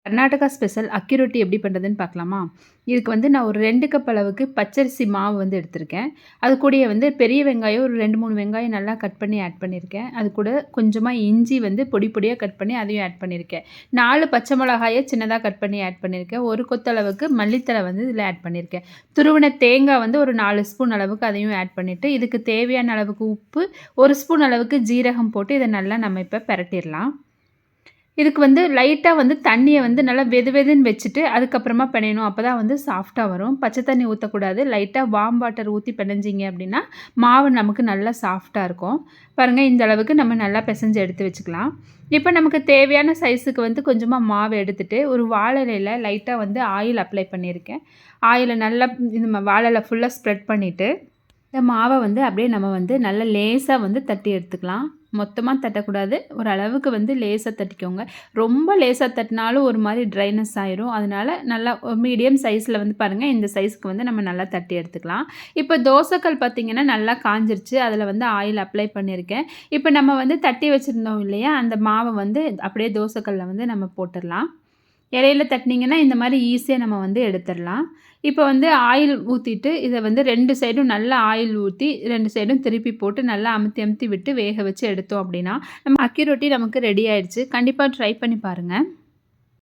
Karnataka special அக்கி ரொட்டி எப்படி பண்ணுறதுன்னு பார்க்கலாமா? இதுக்கு வந்து நான் ஒரு 2 கப் அளவுக்கு பச்சரிசி மாவு வந்து எடுத்திருக்கேன். அது கூடயே வந்து பெரிய வெங்காயம் ஒரு 2, 3 வெங்காயம் நல்லா கட் பண்ணி ஆட் பண்ணியிருக்கேன். அது கூட கொஞ்சமா இஞ்சி வந்து பொடி பொடியா கட் பண்ணி அதையும் ஆட் பண்ணியிருக்கேன். 4 பச்சை மிளகாய சின்னதா கட் பண்ணி ஆட் பண்ணியிருக்கேன். 1 கொத்தளவுக்கு மல்லித்தழை வந்து இதில ஆட் பண்ணியிருக்கேன். துருவின தேங்காய் வந்து ஒரு 4 ஸ்பூன் அளவுக்கு அதையும் ஆட் பண்ணிட்டு, இதுக்கு தேவையான அளவுக்கு உப்பு, 1 ஸ்பூன் அளவுக்கு ஜீரகம் போட்டு இத நல்லா நம்ம இப்ப பெரட்டிறலாம். இதுக்கு வந்து லைட்டா வந்து தண்ணிய வந்து நல்லா வெது வெதுன்னு வச்சுட்டு, அதுக்கப்புறமா பெனையணும். அப்பதான் வந்து சாஃப்ட்டா வரும். பச்சை தண்ணி ஊத்தக்கூடாது. லைட்டா வார்ம் வாட்டர் ஊத்தி பெனஞ்சீங்க அப்படின்னா, மாவு நமக்கு நல்லா சாஃப்ட்டா இருக்கும். பாருங்க இந்த அளவுக்கு நம்ம நல்லா பெசஞ்சு எடுத்து வச்சுக்கலாம். இப்ப நமக்கு தேவையான சைஸுக்கு வந்து கொஞ்சமா மாவு எடுத்துட்டு, ஒரு வாழை இலையில லைட்டா வந்து ஆயில் அப்ளை பண்ணியிருக்கேன். ஆயில நல்லா இந்த வாழை இல ஃபுல்லா ஸ்ப்ரெட் பண்ணிட்டு, இந்த மாவ வந்து அப்படியே நம்ம வந்து நல்லா லேசா வந்து தட்டி எடுத்துக்கலாம். மொத்தமா தட்டக்கூடாது. ஒரு அளவுக்கு வந்து லேசா தட்டிக்கோங்க. ரொம்ப லேசா தட்டினாலும் ஒரு மாரி ட்ரைனஸ் ஆயிரும். அதனால நல்லா மீடியம் சைஸ்ல வந்து பாருங்க, இந்த சைஸ்க்கு வந்து நம்ம நல்லா தட்டி எடுத்துக்கலாம். இப்போ தோசைக்கல் பார்த்தீங்கன்னா, நல்லா காஞ்சிருச்சு. அதில வந்து ஆயில் அப்ளை பண்ணியிருக்கேன். இப்போ நம்ம வந்து தட்டி வச்சிருந்தோம் இல்லையா? அந்த மாவ வந்து அப்படியே தோசைக்கல்ல வந்து நம்ம போட்டுறலாம். இலையில தட்டினீங்கன்னா, இந்த மாரி ஈஸியா நம்ம வந்து எடுத்துறலாம். இப்போ வந்து ஆயில் ஊத்திட்டு, இத வந்து 2 சைடும் நல்லா ஆயில் ஊத்தி 2 சைடும் திருப்பி போட்டு நல்லா அமுத்தி அமுத்தி விட்டு வேக வச்சு எடுத்தோம் அப்படின்னா, நம்ம அக்கி ரொட்டி நமக்கு ரெடி ஆயிடுச்சு. கண்டிப்பா ட்ரை பண்ணி பாருங்க.